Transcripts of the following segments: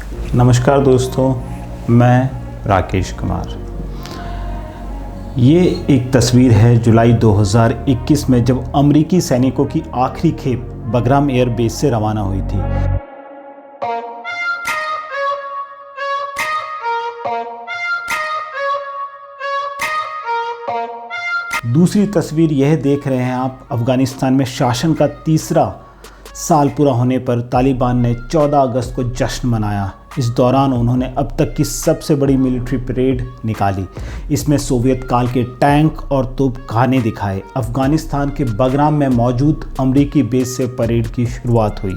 नमस्कार दोस्तों, मैं राकेश कुमार। ये एक तस्वीर है जुलाई 2021 में जब अमेरिकी सैनिकों की आखिरी खेप बगराम एयर बेस से रवाना हुई थी। दूसरी तस्वीर यह देख रहे हैं आप, अफगानिस्तान में शासन का तीसरा साल पूरा होने पर तालिबान ने 14 अगस्त को जश्न मनाया। इस दौरान उन्होंने अब तक की सबसे बड़ी मिलिट्री परेड निकाली। इसमें सोवियत काल के टैंक और तोपखाने दिखाए। अफगानिस्तान के बगराम में मौजूद अमेरिकी बेस से परेड की शुरुआत हुई।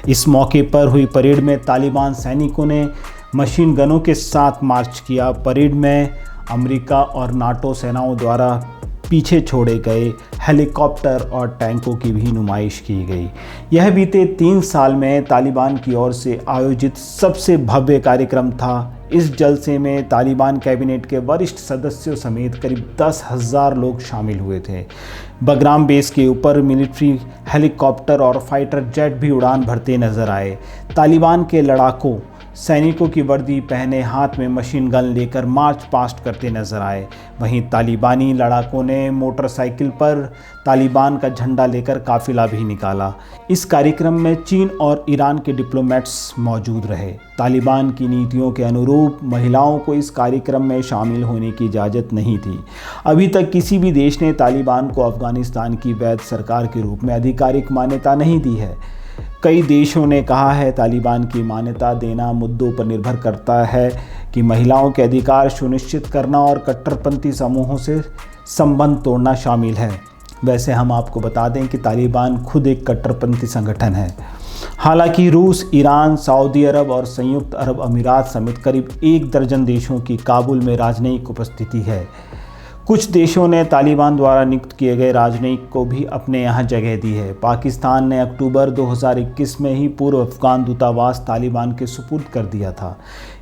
इस मौके पर हुई परेड में तालिबान सैनिकों ने मशीन गनों के साथ मार्च किया। परेड में अमेरिका और नाटो सेनाओं द्वारा पीछे छोड़े गए हेलीकॉप्टर और टैंकों की भी नुमाइश की गई। यह बीते 3 साल में तालिबान की ओर से आयोजित सबसे भव्य कार्यक्रम था। इस जलसे में तालिबान कैबिनेट के वरिष्ठ सदस्यों समेत करीब 10,000 लोग शामिल हुए थे। बगराम बेस के ऊपर मिलिट्री हेलीकॉप्टर और फाइटर जेट भी उड़ान भरते नजर आए। तालिबान के लड़ाकों सैनिकों की वर्दी पहने हाथ में मशीन गन लेकर मार्च पास्ट करते नजर आए। वहीं तालिबानी लड़ाकों ने मोटरसाइकिल पर तालिबान का झंडा लेकर काफिला भी निकाला। इस कार्यक्रम में चीन और ईरान के डिप्लोमेट्स मौजूद रहे। तालिबान की नीतियों के अनुरूप महिलाओं को इस कार्यक्रम में शामिल होने की इजाज़त नहीं थी। अभी तक किसी भी देश ने तालिबान को अफगानिस्तान की वैध सरकार के रूप में आधिकारिक मान्यता नहीं दी है। कई देशों ने कहा है तालिबान की मान्यता देना मुद्दों पर निर्भर करता है कि महिलाओं के अधिकार सुनिश्चित करना और कट्टरपंथी समूहों से संबंध तोड़ना शामिल है। वैसे हम आपको बता दें कि तालिबान खुद एक कट्टरपंथी संगठन है। हालांकि रूस, ईरान, सऊदी अरब और संयुक्त अरब अमीरात समेत करीब 1 दर्जन देशों की काबुल में राजनयिक उपस्थिति है। कुछ देशों ने तालिबान द्वारा नियुक्त किए गए राजनयिक को भी अपने यहाँ जगह दी है। पाकिस्तान ने अक्टूबर 2021 में ही पूर्व अफगान दूतावास तालिबान के सुपुर्द कर दिया था।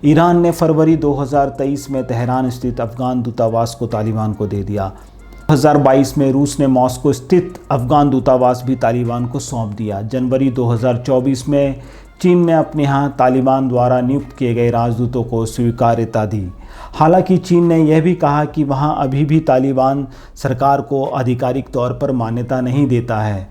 ईरान ने फरवरी 2023 में तेहरान स्थित अफगान दूतावास को तालिबान को दे दिया। 2022 में रूस ने मॉस्को स्थित अफगान दूतावास भी तालिबान को सौंप दिया। जनवरी 2024 में चीन ने अपने यहाँ तालिबान द्वारा नियुक्त किए गए राजदूतों को स्वीकार्यता दी। हालांकि चीन ने यह भी कहा कि वहाँ अभी भी तालिबान सरकार को आधिकारिक तौर पर मान्यता नहीं देता है।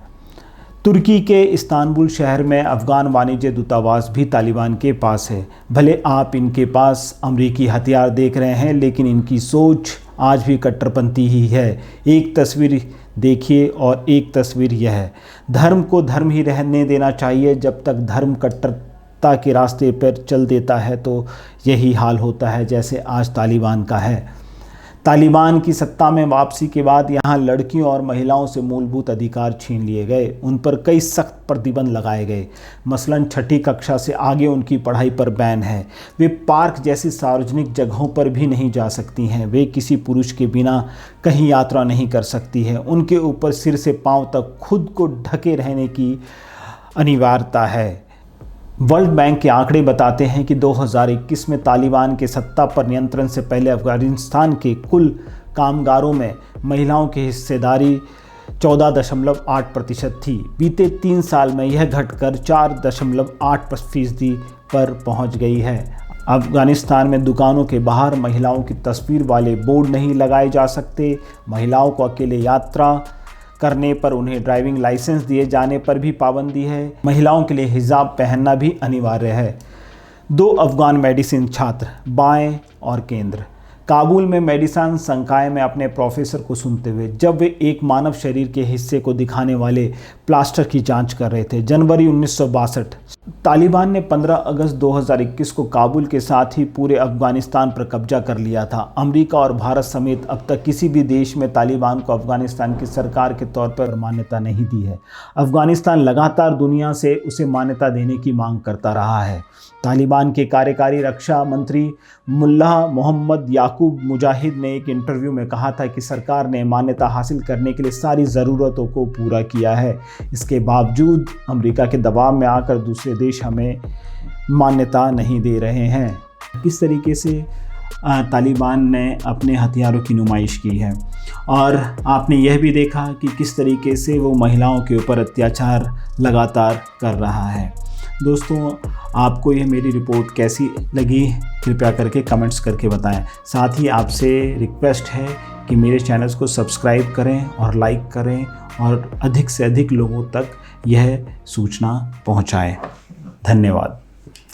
तुर्की के इस्तांबुल शहर में अफगान वाणिज्य दूतावास भी तालिबान के पास है। भले आप इनके पास अमेरिकी हथियार देख रहे हैं, लेकिन इनकी सोच आज भी कट्टरपंथी ही है। एक तस्वीर देखिए और एक तस्वीर यह है। धर्म को धर्म ही रहने देना चाहिए। जब तक धर्म कट्टरता के रास्ते पर चल देता है तो यही हाल होता है जैसे आज तालिबान का है। तालिबान की सत्ता में वापसी के बाद यहाँ लड़कियों और महिलाओं से मूलभूत अधिकार छीन लिए गए। उन पर कई सख्त प्रतिबंध लगाए गए। मसलन 6ठी कक्षा से आगे उनकी पढ़ाई पर बैन है। वे पार्क जैसी सार्वजनिक जगहों पर भी नहीं जा सकती हैं। वे किसी पुरुष के बिना कहीं यात्रा नहीं कर सकती हैं। उनके ऊपर सिर से पांव तक खुद को ढके रहने की अनिवार्यता है। वर्ल्ड बैंक के आंकड़े बताते हैं कि 2021 में तालिबान के सत्ता पर नियंत्रण से पहले अफगानिस्तान के कुल कामगारों में महिलाओं की हिस्सेदारी 14.8% थी। बीते 3 साल में यह घटकर 4.8% पर पहुंच गई है। अफगानिस्तान में दुकानों के बाहर महिलाओं की तस्वीर वाले बोर्ड नहीं लगाए जा सकते। महिलाओं को अकेले यात्रा करने पर उन्हें ड्राइविंग लाइसेंस दिए जाने पर भी पाबंदी है। महिलाओं के लिए हिजाब पहनना भी अनिवार्य है। 2 अफगान मेडिसिन छात्र, बाएं और केंद्र। काबुल में मेडिसिन संकाय में अपने प्रोफेसर को सुनते हुए जब वे एक मानव शरीर के हिस्से को दिखाने वाले प्लास्टर की जांच कर रहे थे। जनवरी 1962। तालिबान ने 15 अगस्त 2021 को काबुल के साथ ही पूरे अफगानिस्तान पर कब्जा कर लिया था। अमेरिका और भारत समेत अब तक किसी भी देश में तालिबान को अफगानिस्तान की सरकार के तौर पर मान्यता नहीं दी है। अफगानिस्तान लगातार दुनिया से उसे मान्यता देने की मांग करता रहा है। तालिबान के कार्यकारी रक्षा मंत्री मुल्ला मोहम्मद याकूब मुजाहिद ने एक इंटरव्यू में कहा था कि सरकार ने मान्यता हासिल करने के लिए सारी ज़रूरतों को पूरा किया है। इसके बावजूद अमेरिका के दबाव में आकर दूसरे देश हमें मान्यता नहीं दे रहे हैं। किस तरीके से तालिबान ने अपने हथियारों की नुमाइश की है और आपने यह भी देखा कि किस तरीके से वो महिलाओं के ऊपर अत्याचार लगातार कर रहा है। दोस्तों, आपको यह मेरी रिपोर्ट कैसी लगी कृपया करके कमेंट्स करके बताएं। साथ ही आपसे रिक्वेस्ट है कि मेरे चैनल्स को सब्सक्राइब करें और लाइक करें और अधिक से अधिक लोगों तक यह सूचना पहुंचाएं। धन्यवाद।